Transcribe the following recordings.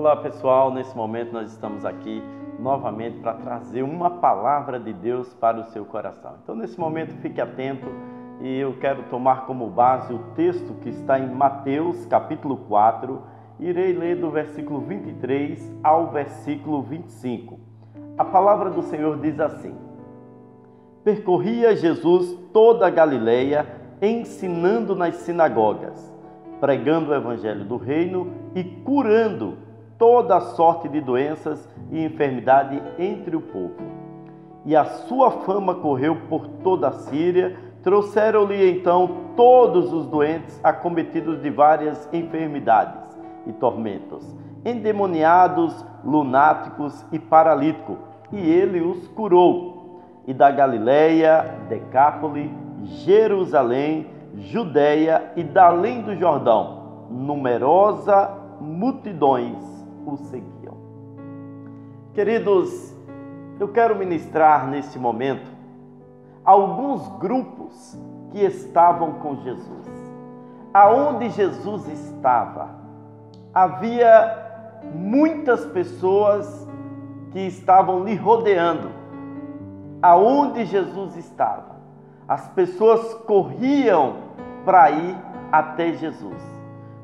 Olá pessoal, nesse momento nós estamos aqui novamente para trazer uma palavra de Deus para o seu coração. Então nesse momento fique atento e eu quero tomar como base o texto que está em Mateus capítulo 4, irei ler do versículo 23 ao versículo 25. A palavra do Senhor diz assim: Percorria Jesus toda a Galileia, ensinando nas sinagogas, pregando o evangelho do reino e curando toda sorte de doenças e enfermidade entre o povo. E a sua fama correu por toda a Síria. Trouxeram-lhe então todos os doentes acometidos de várias enfermidades e tormentos, endemoniados, lunáticos e paralíticos, e ele os curou. E da Galileia, Decápole, Jerusalém, Judeia e da além do Jordão, numerosas multidões o seguiam. Queridos, eu quero ministrar neste momento alguns grupos que estavam com Jesus. Aonde Jesus estava, havia muitas pessoas que estavam lhe rodeando. Aonde Jesus estava, as pessoas corriam para ir até Jesus,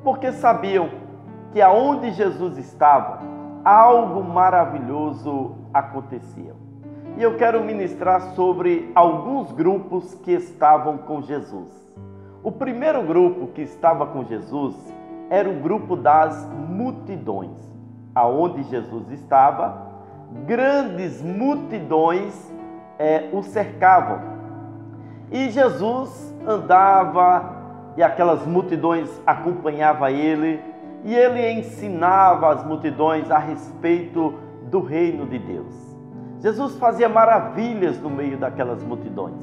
porque sabiam que aonde Jesus estava, algo maravilhoso acontecia. E eu quero ministrar sobre alguns grupos que estavam com Jesus. O primeiro grupo que estava com Jesus era o grupo das multidões. Aonde Jesus estava, grandes multidões o cercavam. E Jesus andava e aquelas multidões acompanhavam ele, e ele ensinava as multidões a respeito do reino de Deus. Jesus fazia maravilhas no meio daquelas multidões.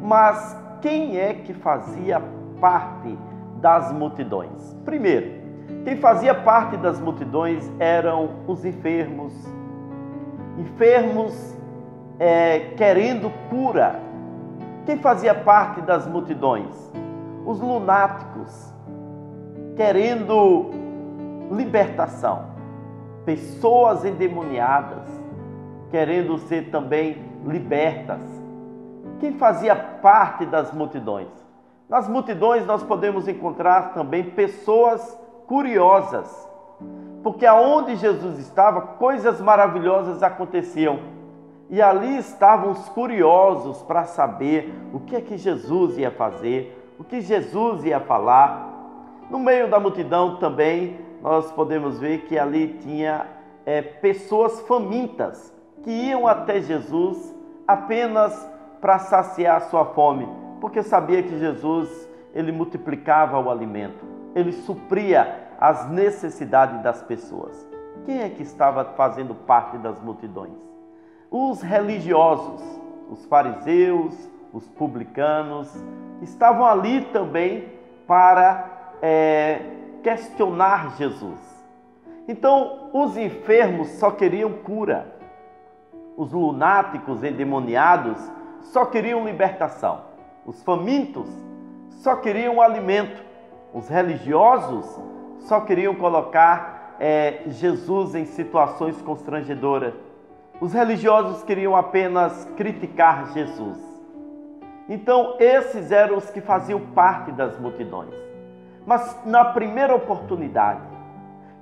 Mas quem é que fazia parte das multidões? Primeiro, quem fazia parte das multidões eram os enfermos. Enfermos querendo cura. Quem fazia parte das multidões? Os lunáticos, querendo libertação. Pessoas endemoniadas, querendo ser também libertas. Quem fazia parte das multidões? Nas multidões nós podemos encontrar também pessoas curiosas, porque aonde Jesus estava, coisas maravilhosas aconteciam. E ali estavam os curiosos para saber o que é que Jesus ia fazer, o que Jesus ia falar. No meio da multidão também nós podemos ver que ali tinha pessoas famintas que iam até Jesus apenas para saciar a sua fome, porque sabia que Jesus, ele multiplicava o alimento, ele supria as necessidades das pessoas. Quem é que estava fazendo parte das multidões? Os religiosos, os fariseus, os publicanos, estavam ali também para questionar Jesus. Então, os enfermos só queriam cura. Os lunáticos, endemoniados, só queriam libertação. Os famintos só queriam alimento. Os religiosos só queriam colocar Jesus em situações constrangedoras. Os religiosos queriam apenas criticar Jesus. Então, esses eram os que faziam parte das multidões. Mas na primeira oportunidade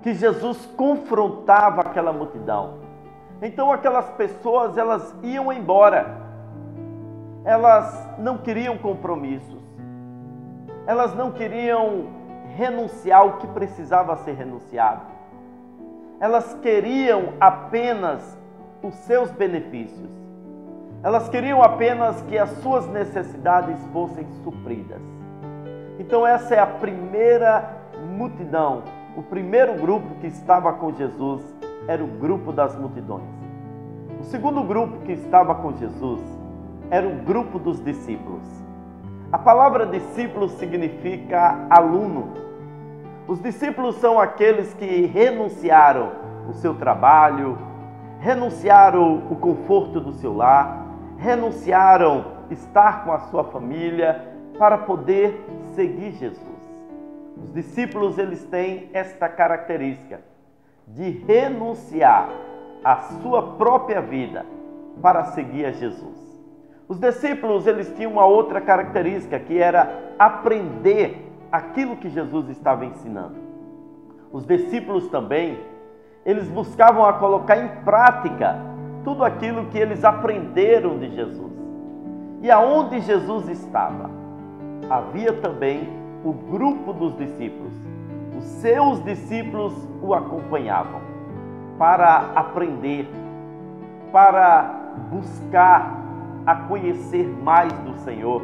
que Jesus confrontava aquela multidão, então aquelas pessoas, elas iam embora. Elas não queriam compromissos. Elas não queriam renunciar ao que precisava ser renunciado. Elas queriam apenas os seus benefícios. Elas queriam apenas que as suas necessidades fossem supridas. Então essa é a primeira multidão, o primeiro grupo que estava com Jesus era o grupo das multidões. O segundo grupo que estava com Jesus era o grupo dos discípulos. A palavra discípulo significa aluno. Os discípulos são aqueles que renunciaram o seu trabalho, renunciaram o conforto do seu lar, renunciaram estar com a sua família para poder seguir Jesus. Os discípulos, eles têm esta característica de renunciar à sua própria vida para seguir a Jesus. Os discípulos, eles tinham uma outra característica, que era aprender aquilo que Jesus estava ensinando. Os discípulos também, eles buscavam a colocar em prática tudo aquilo que eles aprenderam de Jesus. E aonde Jesus estava, havia também o grupo dos discípulos. Os seus discípulos o acompanhavam para aprender, para buscar a conhecer mais do Senhor.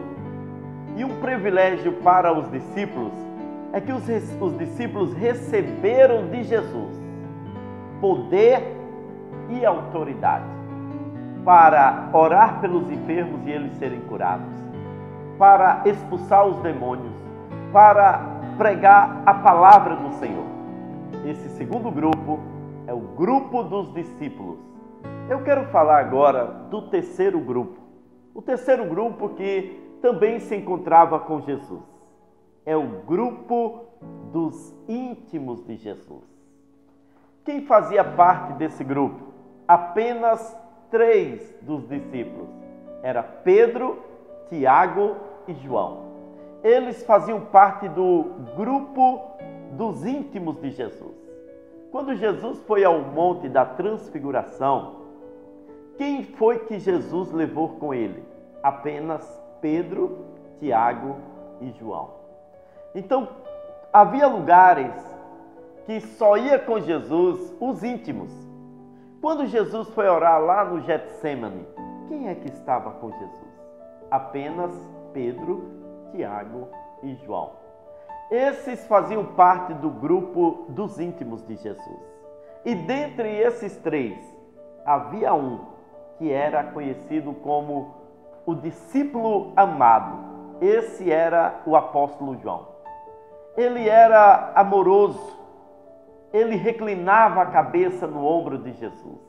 E um privilégio para os discípulos é que os discípulos receberam de Jesus poder e autoridade para orar pelos enfermos e eles serem curados, para expulsar os demônios, para pregar a palavra do Senhor. Esse segundo grupo é o grupo dos discípulos. Eu quero falar agora do terceiro grupo. O terceiro grupo que também se encontrava com Jesus. É o grupo dos íntimos de Jesus. Quem fazia parte desse grupo? Apenas 3 dos discípulos. Era Pedro, Tiago e João. Eles faziam parte do grupo dos íntimos de Jesus. Quando Jesus foi ao Monte da Transfiguração, quem foi que Jesus levou com ele? Apenas Pedro, Tiago e João. Então, havia lugares que só ia com Jesus os íntimos. Quando Jesus foi orar lá no Getsêmani, quem é que estava com Jesus? Apenas Pedro, Tiago e João. Esses faziam parte do grupo dos íntimos de Jesus. E dentre esses 3, havia um que era conhecido como o discípulo amado. Esse era o apóstolo João. Ele era amoroso, ele reclinava a cabeça no ombro de Jesus.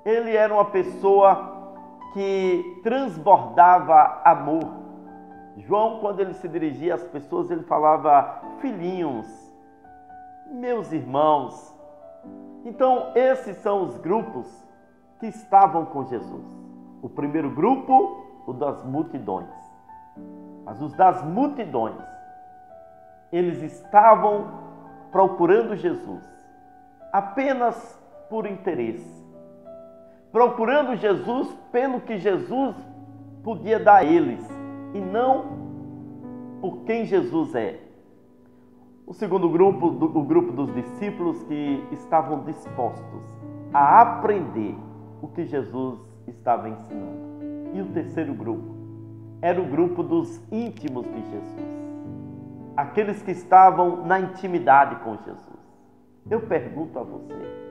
Ele era uma pessoa que transbordava amor. João, quando ele se dirigia às pessoas, ele falava: filhinhos, meus irmãos. Então, esses são os grupos que estavam com Jesus. O primeiro grupo, o das multidões. Mas os das multidões, eles estavam procurando Jesus apenas por interesse. Procurando Jesus pelo que Jesus podia dar a eles e não por quem Jesus é. O segundo grupo, o grupo dos discípulos que estavam dispostos a aprender o que Jesus estava ensinando. E o terceiro grupo era o grupo dos íntimos de Jesus. Aqueles que estavam na intimidade com Jesus. Eu pergunto a você,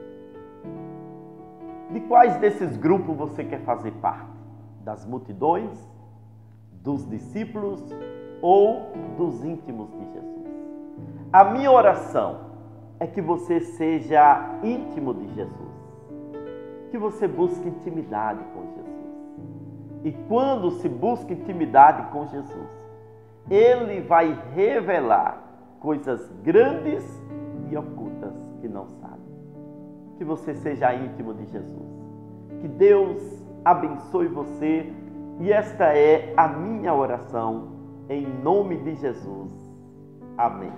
de quais desses grupos você quer fazer parte? Das multidões, dos discípulos ou dos íntimos de Jesus? A minha oração é que você seja íntimo de Jesus, que você busque intimidade com Jesus. E quando se busca intimidade com Jesus, Ele vai revelar coisas grandes e ocultas que não sabe. Que você seja íntimo de Jesus. Que Deus abençoe você. E esta é a minha oração, em nome de Jesus. Amém.